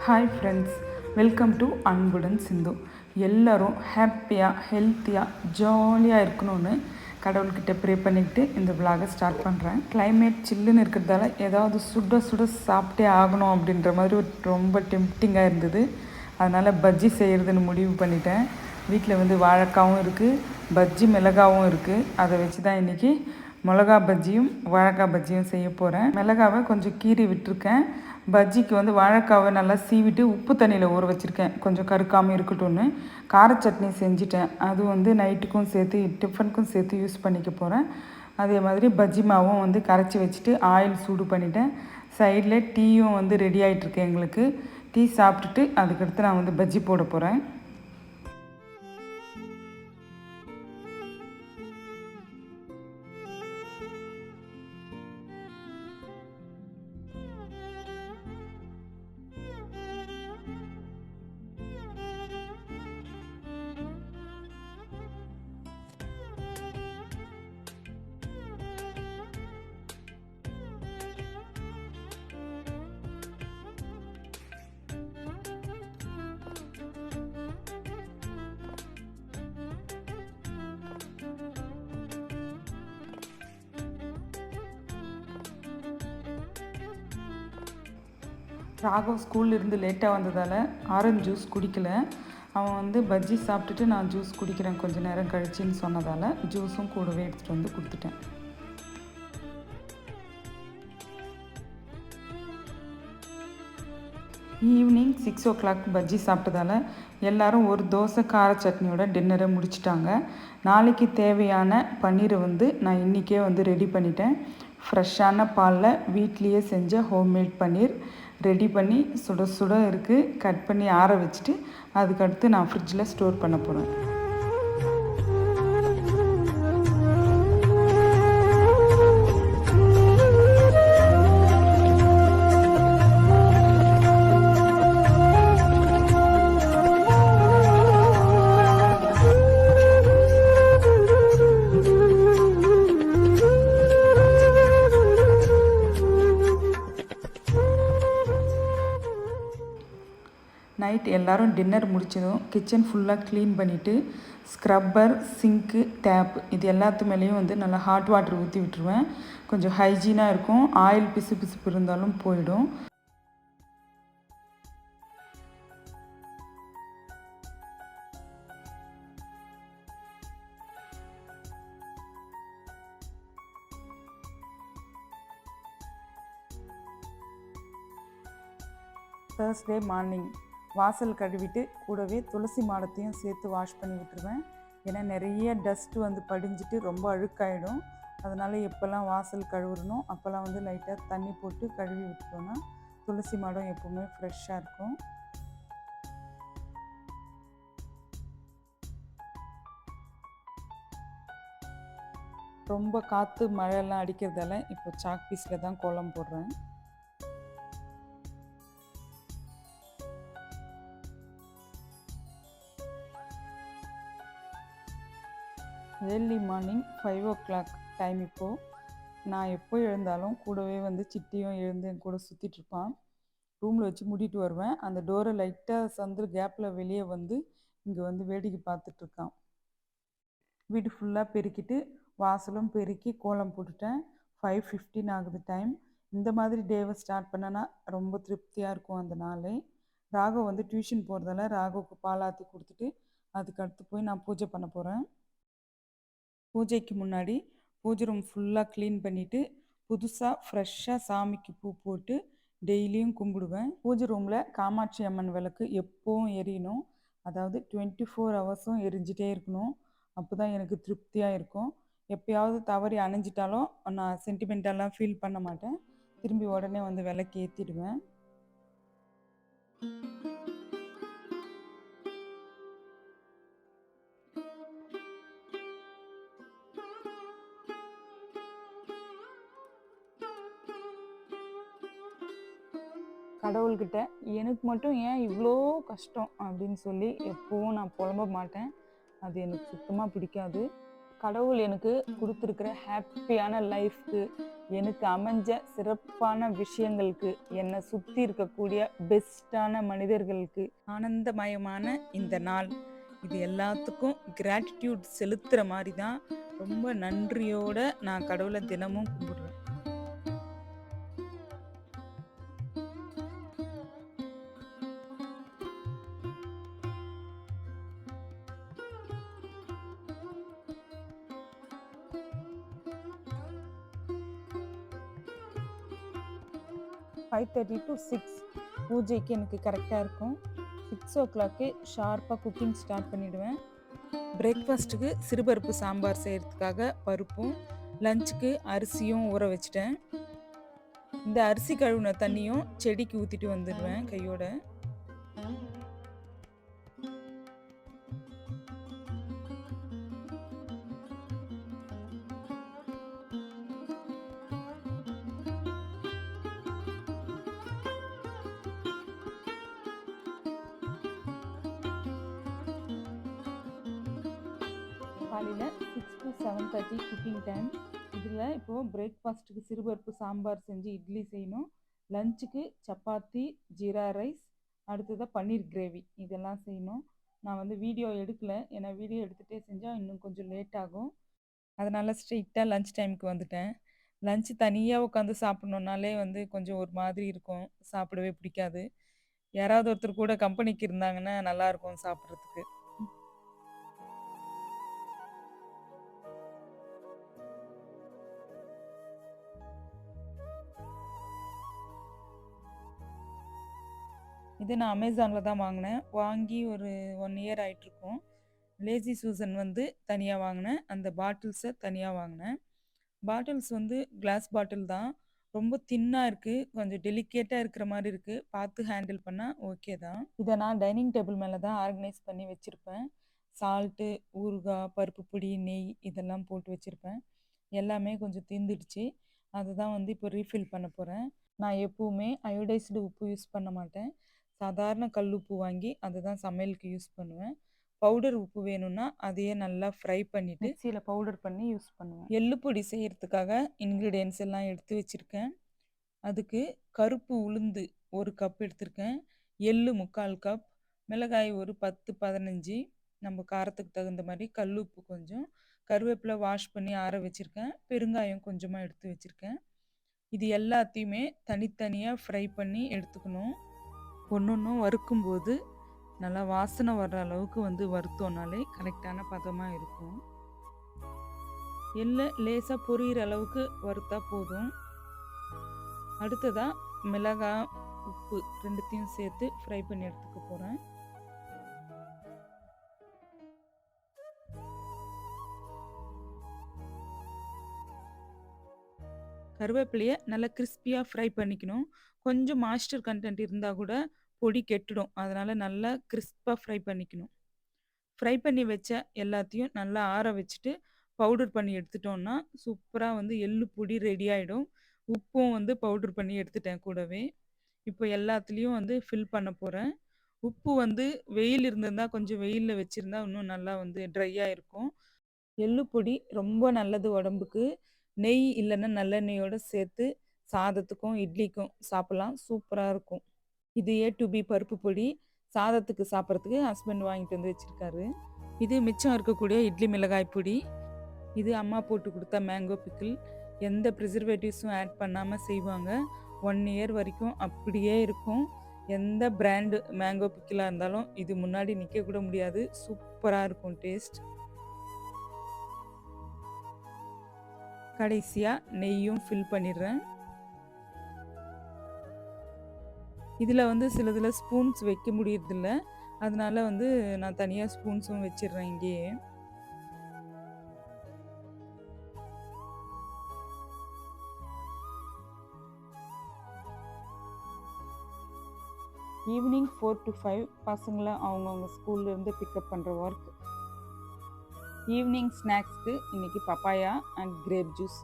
Hi friends, welcome to Anbudan Sindhu. எல்லோரும் ஹாப்பியாக ஹெல்த்தியாக ஜாலியாக இருக்கணும்னு கடவுள்கிட்ட ப்ரே பண்ணிக்கிட்டு இந்த விலாகை ஸ்டார்ட் பண்ணுறேன். கிளைமேட் சில்லுன்னு இருக்கிறதால ஏதாவது சுட சுட சாப்பிட்டே ஆகணும் அப்படின்ற மாதிரி ரொம்ப டெம்ப்டிங்காக இருந்தது. அதனால் பஜ்ஜி செய்கிறதுன்னு முடிவு பண்ணிட்டேன். வீட்டில் வாழைக்காவும் இருக்குது, பஜ்ஜி மிளகாவும் இருக்குது. அதை வச்சு தான் இன்றைக்கி மிளகா பஜ்ஜியும் வாழைக்காய் பஜ்ஜியும் செய்ய போகிறேன். மிளகாவை கொஞ்சம் கீறி விட்டுருக்கேன். பஜ்ஜிக்கு வாழைக்காவை நல்லா சீவிட்டு உப்பு தண்ணியில் ஊற வச்சுருக்கேன், கொஞ்சம் கருக்காமல் இருக்கட்டும்னு. கார சட்னி செஞ்சுட்டேன், அது நைட்டுக்கும் சேர்த்து டிஃபனுக்கும் சேர்த்து யூஸ் பண்ணிக்க போகிறேன். அதே மாதிரி பஜ்ஜி மாவும் கரைச்சி வச்சுட்டு ஆயில் சூடு பண்ணிட்டேன். சைடில் டீயும் ரெடி ஆகிட்டுருக்கு எங்களுக்கு. டீ சாப்பிட்டுட்டு அதுக்கடுத்து நான் பஜ்ஜி போட போகிறேன். ராகவ் ஸ்கூல்லேருந்து லேட்டாக வந்ததால் ஆரஞ்சு ஜூஸ் குடிக்கலை. அவன் பஜ்ஜி சாப்பிட்டுட்டு நான் ஜூஸ் குடிக்கிறேன் கொஞ்சம் நேரம் கழிச்சின்னு சொன்னதால் ஜூஸும் கூடவே எடுத்துகிட்டு கொடுத்துட்டேன். ஈவினிங் 6 o'clock பஜ்ஜி சாப்பிட்டதால் எல்லோரும் ஒரு தோசை கார சட்னியோட டின்னரை முடிச்சிட்டாங்க. நாளைக்கு தேவையான பன்னீரை நான் இன்றைக்கே ரெடி பண்ணிட்டேன். ஃப்ரெஷ்ஷான பாலில் வீட்லேயே செஞ்ச ஹோம்மேட் பன்னீர் ரெடி பண்ணி சுட சுட இருக்குது. கட் பண்ணி ஆற வச்சுட்டு அதுக்கடுத்து நான் ஃப்ரிட்ஜில் ஸ்டோர் பண்ண போகிறேன். நைட் எல்லோரும் டின்னர் முடித்ததும் கிச்சன் ஃபுல்லாக க்ளீன் பண்ணிவிட்டு ஸ்க்ரப்பர், சிங்க்கு, டேப் இது எல்லாத்து மேலேயும் நல்லா ஹாட் வாட்டர் ஊற்றி விட்டுருவேன். கொஞ்சம் ஹைஜீனாக இருக்கும், ஆயில் பிசு பிசுப்பு இருந்தாலும் போயிடும். Thursday மார்னிங் வாசல் கழுவிட்டு கூடவே துளசி மாடத்தையும் சேர்த்து வாஷ் பண்ணி விட்டுருவேன். ஏன்னா நிறைய டஸ்ட்டு படிஞ்சிட்டு ரொம்ப அழுக்காயிடும். அதனால் எப்போல்லாம் வாசல் கழுவுறனோ அப்போல்லாம் லைட்டாக தண்ணி போட்டு கழுவி விட்டுட்டோன்னா துளசி மாடம் எப்போவுமே ஃப்ரெஷ்ஷாக இருக்கும். ரொம்ப காற்று மழையெல்லாம் அடிக்கிறதால இப்போ சாக் பீஸில் தான் கோலம் போடுறேன். Early morning 5 o'clock time. இப்போது நான் எப்போ எழுந்தாலும் கூடவே சிட்டியும் எழுந்து என் கூட சுற்றிட்டுருப்பான். ரூமில் வச்சு மூடிட்டு வருவேன். அந்த டோரை லைட்டாக சந்து கேப்பில் வெளியே இங்கே வேடிக்கை பார்த்துட்ருக்கான். வீடு ஃபுல்லாக பெருக்கிட்டு வாசலும் பெருக்கி கோலம் போட்டுட்டேன். 5:15 ஆகுது டைம். இந்த மாதிரி டேவை ஸ்டார்ட் பண்ணனா ரொம்ப திருப்தியாக இருக்கும் அந்த நாளே. ராகவ் டியூஷன் போகிறதால ராகவுக்கு பாலாற்றி கொடுத்துட்டு அதுக்கடுத்து போய் நான் பூஜை பண்ண போகிறேன். பூஜைக்கு முன்னாடி பூஜை ரூம் ஃபுல்லாக க்ளீன் பண்ணிவிட்டு புதுசாக ஃப்ரெஷ்ஷாக சாமிக்கு பூ போட்டு டெய்லியும் கும்பிடுவேன். பூஜை ரூமில் காமாட்சி அம்மன் விளக்கு எப்போவும் எரியணும். அதாவது 24 hours எரிஞ்சிட்டே இருக்கணும். அப்போ தான் எனக்கு திருப்தியாக இருக்கும். எப்போயாவது தவறி அணைஞ்சிட்டாலும் நான் சென்டிமெண்டெல்லாம் ஃபீல் பண்ண மாட்டேன். திரும்பி உடனே விளக்கு ஏற்றிடுவேன். கடவுள்கிட்ட எனக்கு மட்டும் ஏன் இவ்வளோ கஷ்டம் அப்படின்னு சொல்லி எப்போவும் நான் புலம்ப மாட்டேன். அது எனக்கு சுத்தமாக பிடிக்காது. கடவுள் எனக்கு கொடுத்துருக்கிற ஹாப்பியான லைஃப்க்கு, எனக்கு அமைஞ்ச சிறப்பான விஷயங்களுக்கு, என்னை சுற்றி இருக்கக்கூடிய பெஸ்ட்டான மனிதர்களுக்கு, ஆனந்தமயமான இந்த நாள், இது எல்லாத்துக்கும் கிராட்டிடியூட் செலுத்துகிற மாதிரி தான் ரொம்ப நன்றியோட நான் கடவுளை தினமும் கும்பிடுறேன். ஃபைவ் 30 to 6 பூஜைக்கு எனக்கு கரெக்டாக இருக்கும். 6 o'clock ஷார்ப்பாக குக்கிங் ஸ்டார்ட் பண்ணிவிடுவேன். பிரேக்ஃபாஸ்ட்டுக்கு சிறுபருப்பு சாம்பார் செய்கிறதுக்காக பருப்பும், லஞ்சுக்கு அரிசியும் ஊற வச்சிட்டேன். இந்த அரிசி கழுவுன தண்ணியும் செடிக்கு ஊற்றிட்டு வந்துடுவேன் கையோட. காலையில் 6 to 7:30 குக்கிங் டைம். இதில் இப்போது பிரேக்ஃபாஸ்ட்டுக்கு சிறுபருப்பு சாம்பார் செஞ்சு இட்லி செய்யணும். லஞ்சுக்கு சப்பாத்தி, ஜீரா ரைஸ், அடுத்ததாக பன்னீர் கிரேவி இதெல்லாம் செய்யணும். நான் வந்து வீடியோ எடுக்கலை, ஏன்னா வீடியோ எடுத்துகிட்டே செஞ்சால் இன்னும் கொஞ்சம் லேட் ஆகும். அதனால் ஸ்ட்ரெயிட்டாக லஞ்ச் டைமுக்கு வந்துட்டேன். லஞ்சு தனியாக உட்காந்து சாப்பிட்ணுன்னாலே வந்து கொஞ்சம் ஒரு மாதிரி இருக்கும், சாப்பிடவே பிடிக்காது. யாராவது ஒருத்தர் கூட கம்பெனிக்கு இருந்தாங்கன்னா நல்லாயிருக்கும் சாப்பிட்றதுக்கு. இது நான் அமேசானில் தான் வாங்கினேன். வாங்கி ஒரு 1 year ஆகிட்ருக்கும். லேசி சூசன் வந்து தனியாக வாங்கினேன். அந்த பாட்டில்ஸை தனியாக வாங்கினேன். பாட்டில்ஸ் வந்து கிளாஸ் பாட்டில் தான். ரொம்ப தின்னாக இருக்குது, கொஞ்சம் டெலிகேட்டாக இருக்கிற மாதிரி இருக்குது. பார்த்து ஹேண்டில் பண்ணால் ஓகே தான். இதை நான் டைனிங் டேபிள் மேலே தான் ஆர்கனைஸ் பண்ணி வச்சுருப்பேன். சால்ட்டு, ஊறுகாய், பருப்பு பொடி, நெய் இதெல்லாம் போட்டு வச்சுருப்பேன். எல்லாமே கொஞ்சம் தீர்ந்துடுச்சு. அதுதான் வந்து இப்போ ரீஃபில் பண்ண போகிறேன். நான் எப்போவுமே அயோடைஸ்டு உப்பு யூஸ் பண்ண மாட்டேன். சாதாரண கல் உப்பு வாங்கி அதை தான் சமையலுக்கு யூஸ் பண்ணுவேன். பவுடர் உப்பு வேணும்னா அதையே நல்லா ஃப்ரை பண்ணிவிட்டு மிக்சியில் பவுடர் பண்ணி யூஸ் பண்ணுவேன். எள்ளு பொடி செய்கிறதுக்காக இன்க்ரீடியன்ஸ் எல்லாம் எடுத்து வச்சுருக்கேன். அதுக்கு கருப்பு உளுந்து 1 கப் எடுத்திருக்கேன், எள்ளு 3/4 கப், மிளகாய் ஒரு 10-15, நம்ம காரத்துக்கு தகுந்த மாதிரி, கல் உப்பு கொஞ்சம், கருவேப்பிலை வாஷ் பண்ணி ஆற வச்சுருக்கேன், பெருங்காயம் கொஞ்சமாக எடுத்து வச்சுருக்கேன். இது எல்லாத்தையுமே தனித்தனியாக ஃப்ரை பண்ணி எடுத்துக்கணும். ஒன்றும் வறுக்கும்போது நல்லா வாசனை வர்ற அளவுக்கு வந்து வறுத்தோன்னாலே கரெக்டான பதமாக இருக்கும். எள்ளை லேசாக பொரியிற அளவுக்கு வறுத்தா போதும். அடுத்ததாக மிளகாய், உப்பு ரெண்டுத்தையும் சேர்த்து ஃப்ரை பண்ணி எடுத்துக்க போகிறேன். கருவேப்பிலையை நல்லா கிறிஸ்பியாக ஃப்ரை பண்ணிக்கணும். கொஞ்சம் மாய்ஸ்டர் கண்டென்ட் இருந்தால் கூட பொடி கெட்டுடும், அதனால் நல்லா கிறிஸ்பாக ஃப்ரை பண்ணிக்கணும். ஃப்ரை பண்ணி வச்ச எல்லாத்தையும் நல்லா ஆற வச்சுட்டு பவுடர் பண்ணி எடுத்துட்டோன்னா சூப்பராக வந்து எள்ளு பொடி ரெடி ஆகிடும். உப்பும் வந்து பவுடர் பண்ணி எடுத்துட்டேன் கூடவே. இப்போ எல்லாத்துலேயும் வந்து ஃபில் பண்ண போகிறேன். உப்பு வந்து வெயில் இருந்திருந்தால் கொஞ்சம் வெயிலில் வச்சுருந்தா இன்னும் நல்லா வந்து ட்ரையாக இருக்கும். எள்ளு பொடி ரொம்ப நல்லது உடம்புக்கு. நெய் இல்லைன்னா நல்லெண்ணெயோடு சேர்த்து சாதத்துக்கும் இட்லிக்கும் சாப்பிட்லாம், சூப்பராக இருக்கும். இது A to B பருப்பு பொடி. சாதத்துக்கு சாப்பிட்றதுக்கு ஹஸ்பண்ட் வாங்கிட்டு வந்து வச்சுருக்காரு. இது மிச்சம் இருக்கக்கூடிய இட்லி மிளகாய் பொடி. இது அம்மா போட்டு கொடுத்த மேங்கோ பிக்கிள். எந்த ப்ரிசர்வேட்டிவ்ஸும் ஆட் பண்ணாமல் செய்வாங்க. 1 year வரைக்கும் அப்படியே இருக்கும். எந்த பிராண்டு மேங்கோ பிக்கிளாக இருந்தாலும் இது முன்னாடி நிற்க கூட முடியாது, சூப்பராக இருக்கும் டேஸ்ட். கடைசியாக நெய்யும் ஃபில் பண்ணிடுறேன். இதில் வந்து சிலதில் ஸ்பூன்ஸ் வைக்க முடியறதில்ல, அதனால வந்து நான் தனியாக ஸ்பூன்ஸும் வச்சிடுறேன் இங்கேயே. ஈவினிங் 4 to 5 பசங்களை அவங்கவுங்க ஸ்கூல்லேருந்து பிக்கப் பண்ணுற ஒர்க். ஈவினிங் ஸ்நாக்ஸ்க்கு இன்றைக்கி papaya and grape juice.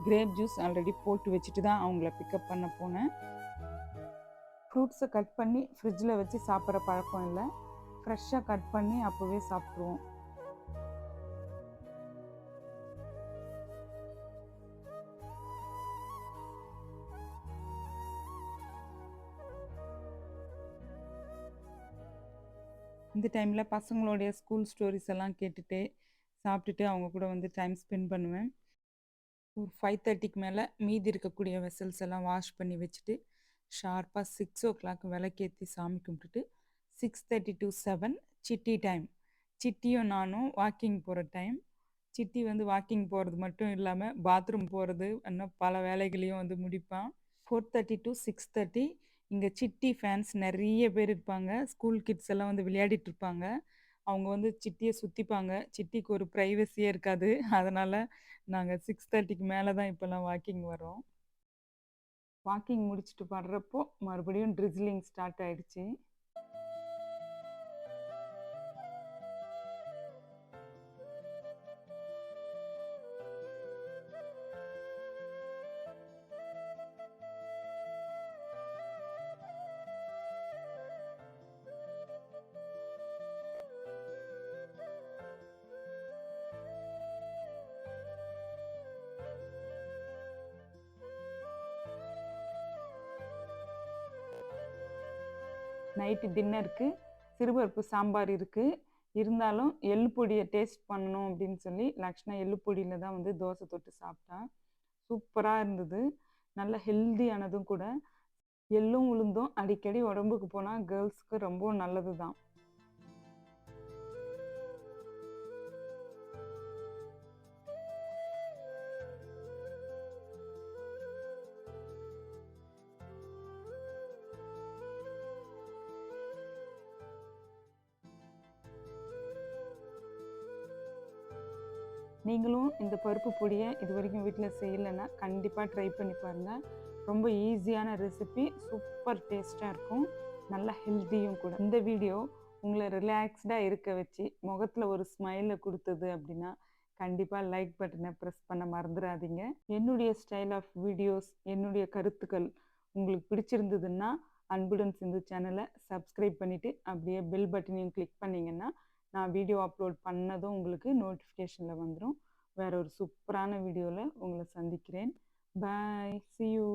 Grape juice already போட்டு வச்சுட்டு தான் அவங்கள பிக்கப் பண்ண போனேன். ஃப்ரூட்ஸை கட் பண்ணி ஃப்ரிட்ஜில் வச்சு சாப்பிட்ற பழக்கம் இல்லை, ஃப்ரெஷ்ஷாக கட் பண்ணி அப்போவே சாப்பிட்ருவோம். இந்த டைமில் பசங்களுடைய ஸ்கூல் ஸ்டோரிஸ் எல்லாம் கேட்டுட்டு சாப்பிட்டுட்டு அவங்க கூட வந்து டைம் ஸ்பெண்ட் பண்ணுவேன். ஒரு 5:30க்கு மேலே மீதி இருக்கக்கூடிய வெசல்ஸ் எல்லாம் வாஷ் பண்ணி வச்சுட்டு ஷார்ப்பாக 6 o'clock விளக்கேற்றி சாமி கும்பிட்டுட்டு 6:30 to 7 சிட்டி டைம். சிட்டியும் நானும் வாக்கிங் போகிற டைம். சிட்டி வந்து வாக்கிங் போகிறது மட்டும் இல்லாமல் பாத்ரூம் போகிறது இன்னும் பல வேலைகளையும் வந்து முடிப்பான். 4:30 to 6:30 இங்கே சிட்டி ஃபேன்ஸ் நிறைய பேர் இருப்பாங்க. ஸ்கூல் கிட்ஸ் எல்லாம் வந்து விளையாடிட்டு இருப்பாங்க. அவங்க வந்து சிட்டியை சுற்றிப்பாங்க. சிட்டிக்கு ஒரு ப்ரைவசியே இருக்காது. அதனால் நாங்கள் 6:30க்கு மேலே தான் இப்போல்லாம் வாக்கிங் வரோம். வாக்கிங் முடிச்சுட்டு வர்றப்போ மறுபடியும் ட்ரிஸ்லிங் ஸ்டார்ட் ஆயிடுச்சு. நைட்டு டின்னருக்கு சிறுபருப்பு சாம்பார் இருக்குது. இருந்தாலும் எள்ளு பொடியை டேஸ்ட் பண்ணணும் அப்படின்னு சொல்லி லக்ஷ்ணா எள்ளு பொடியில் தான் வந்து தோசை தொட்டு சாப்பிட்டா. சூப்பராக இருந்தது. நல்ல ஹெல்தியானதும் கூட. எள்ளும் உளுந்தும் அடிக்கடி உடம்புக்கு போனால் கேர்ள்ஸ்க்கு ரொம்ப நல்லது தான். நீங்களும் இந்த பருப்பு பொடியை இது வரைக்கும் வீட்டில் செய்யலைன்னா கண்டிப்பாக ட்ரை பண்ணி பாருங்கள். ரொம்ப ஈஸியான ரெசிபி, சூப்பர் டேஸ்ட்டாக இருக்கும், நல்ல ஹெல்த்தியும் கூட. இந்த வீடியோ உங்களை ரிலாக்ஸ்டாக இருக்க வச்சு முகத்தில் ஒரு ஸ்மைலை கொடுத்தது அப்படின்னா கண்டிப்பாக லைக் பட்டனை ப்ரெஸ் பண்ண மறந்துடாதீங்க. என்னுடைய ஸ்டைல் ஆஃப் வீடியோஸ், என்னுடைய கருத்துக்கள் உங்களுக்கு பிடிச்சிருந்ததுன்னா அன்புடன் சிந்து சேனலை சப்ஸ்கிரைப் பண்ணிவிட்டு அப்படியே பெல் பட்டனையும் கிளிக் பண்ணிங்கன்னா நான் வீடியோ அப்லோட் பண்ணதும் உங்களுக்கு நோட்டிஃபிகேஷனில் வந்துடும். வேற ஒரு சூப்பரான வீடியோவில் உங்களை சந்திக்கிறேன். பாய், see you.